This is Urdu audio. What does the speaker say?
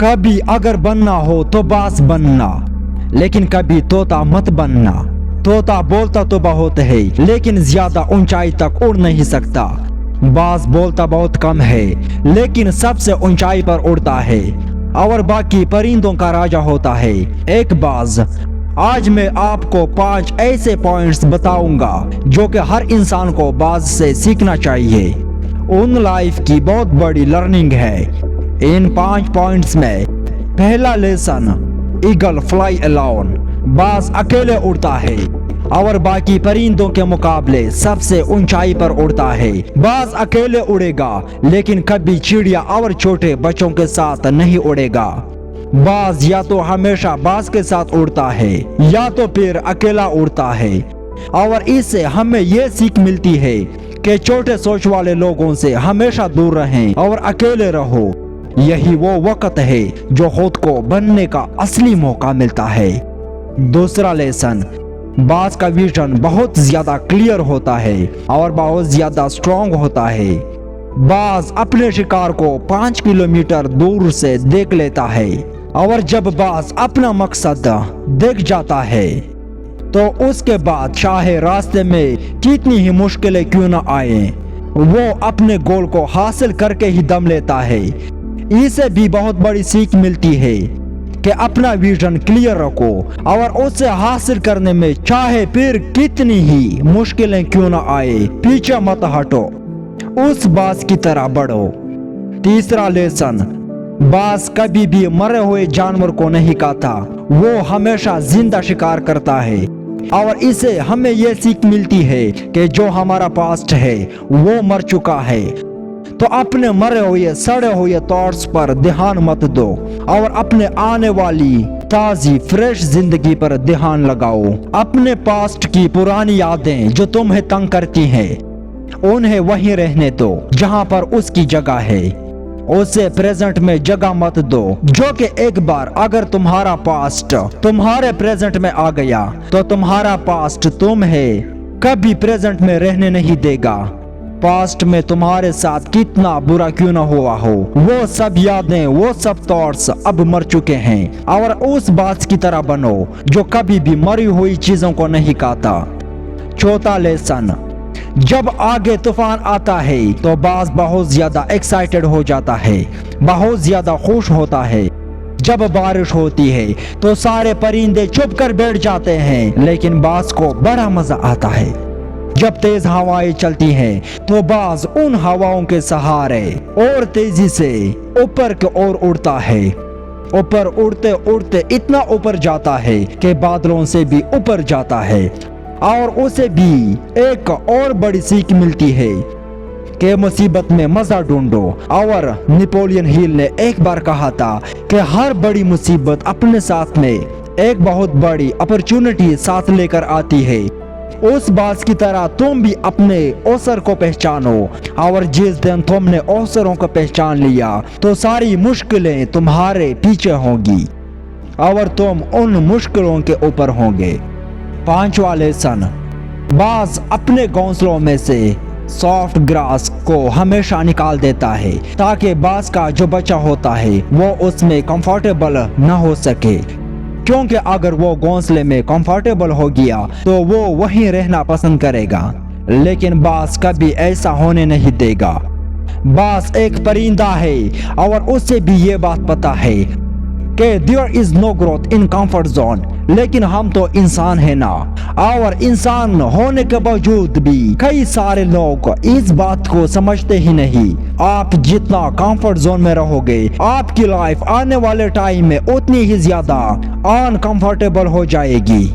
کبھی اگر بننا ہو تو باز بننا، لیکن کبھی طوطا مت بننا۔ طوطا بولتا تو بہت ہے لیکن زیادہ اونچائی تک اڑ نہیں سکتا۔ باز بولتا بہت کم ہے لیکن سب سے اونچائی پر اڑتا ہے اور باقی پرندوں کا راجا ہوتا ہے ایک باز۔ آج میں آپ کو 5 ایسے پوائنٹس بتاؤں گا جو کہ ہر انسان کو باز سے سیکھنا چاہیے۔ ان لائف کی بہت بڑی لرننگ ہے۔ ان 5 پوائنٹس میں پہلا لیسن، ایگل فلائی الون، باز اکیلے اڑتا ہے اور باقی پرندوں کے مقابلے سب سے اونچائی پر اڑتا ہے۔ باز اکیلے اڑے گا لیکن کبھی چڑیا اور چھوٹے بچوں کے ساتھ نہیں اڑے گا۔ باز یا تو ہمیشہ باز کے ساتھ اڑتا ہے یا تو پھر اکیلا اڑتا ہے، اور اس سے ہمیں یہ سیکھ ملتی ہے کہ چھوٹے سوچ والے لوگوں سے ہمیشہ دور رہیں اور اکیلے رہو۔ یہی وہ وقت ہے جو خود کو بننے کا اصلی موقع ملتا ہے۔ دوسرا لیسن، باز کا ویژن بہت زیادہ کلیئر ہوتا ہے اور بہت زیادہ اسٹرانگ ہوتا ہے۔ باز اپنے شکار کو 5 کلومیٹر دور سے دیکھ لیتا ہے، اور جب باز اپنا مقصد دیکھ جاتا ہے تو اس کے بعد چاہے راستے میں کتنی ہی مشکلیں کیوں نہ آئیں، وہ اپنے گول کو حاصل کر کے ہی دم لیتا ہے۔ اسے بھی بہت بڑی سیکھ ملتی ہے کہ اپنا ویژن کلیئر رکھو اور اسے حاصل کرنے میں چاہے پھر کتنی ہی مشکلیں کیوں نہ آئے پیچھے مت ہٹو، اس باز کی طرح بڑھو۔ تیسرا لیسن، باز کبھی بھی مرے ہوئے جانور کو نہیں کھاتا، وہ ہمیشہ زندہ شکار کرتا ہے، اور اسے ہمیں یہ سیکھ ملتی ہے کہ جو ہمارا پاسٹ ہے وہ مر چکا ہے، تو اپنے مرے ہوئے سڑے ہوئے تھاٹس پر دھیان مت دو اور اپنے آنے والی تازی فریش زندگی پر دھیان لگاؤ۔ اپنے پاسٹ کی پرانی یادیں جو تمہیں تنگ کرتی ہیں انہیں وہیں رہنے دو جہاں پر اس کی جگہ ہے، اسے پریزنٹ میں جگہ مت دو، جو کہ ایک بار اگر تمہارا پاسٹ تمہارے پریزنٹ میں آ گیا تو تمہارا پاسٹ تمہیں کبھی پریزنٹ میں رہنے نہیں دے گا۔ پاسٹ میں تمہارے ساتھ کتنا برا کیوں نہ ہوا ہو، وہ سب یادیں، وہ سب تھاٹس اب مر چکے ہیں، اور اس باز کی طرح بنو جو کبھی بھی مری ہوئی چیزوں کو نہیں کھاتا۔ چوتھا لیسن، جب آگے طوفان آتا ہے تو باز بہت زیادہ ایکسائٹڈ ہو جاتا ہے، بہت زیادہ خوش ہوتا ہے۔ جب بارش ہوتی ہے تو سارے پرندے چپ کر بیٹھ جاتے ہیں، لیکن باز کو بڑا مزہ آتا ہے۔ جب تیز ہوائیں چلتی ہیں تو باز ان ہواؤں کے سہارے اور تیزی سے اوپر کی اور اڑتا ہے، اوپر اڑتے اڑتے اتنا اوپر جاتا ہے کہ بادلوں سے بھی اوپر جاتا ہے، اور اسے بھی ایک اور بڑی سیکھ ملتی ہے کہ مصیبت میں مزہ ڈھونڈو۔ اور نیپولین ہل نے ایک بار کہا تھا کہ ہر بڑی مصیبت اپنے ساتھ میں ایک بہت بڑی اپرچونٹی ساتھ لے کر آتی ہے۔ اس باز کی طرح تم بھی اپنے اوسر کو پہچانو، اور جس دن تم نے اوسروں کو پہچان لیا تو ساری مشکلیں تمہارے پیچھے ہوں گی اور تم ان مشکلوں کے اوپر ہوں گے۔ پانچواں لیسن، باز اپنے گھونسلوں میں سے سافٹ گراس کو ہمیشہ نکال دیتا ہے تاکہ باز کا جو بچہ ہوتا ہے وہ اس میں کمفرٹیبل نہ ہو سکے، کیونکہ اگر وہ گھونسلے میں کمفرٹیبل ہو گیا تو وہ وہیں رہنا پسند کرے گا، لیکن باز کبھی ایسا ہونے نہیں دے گا۔ باز ایک پرندہ ہے اور اسے بھی یہ بات پتا ہے کہ there is no growth in comfort zone، لیکن ہم تو انسان ہیں نا، اور انسان ہونے کے باوجود بھی کئی سارے لوگ اس بات کو سمجھتے ہی نہیں۔ آپ جتنا کمفرٹ زون میں رہو گے آپ کی لائف آنے والے ٹائم میں اتنی ہی زیادہ انکمفرٹیبل ہو جائے گی۔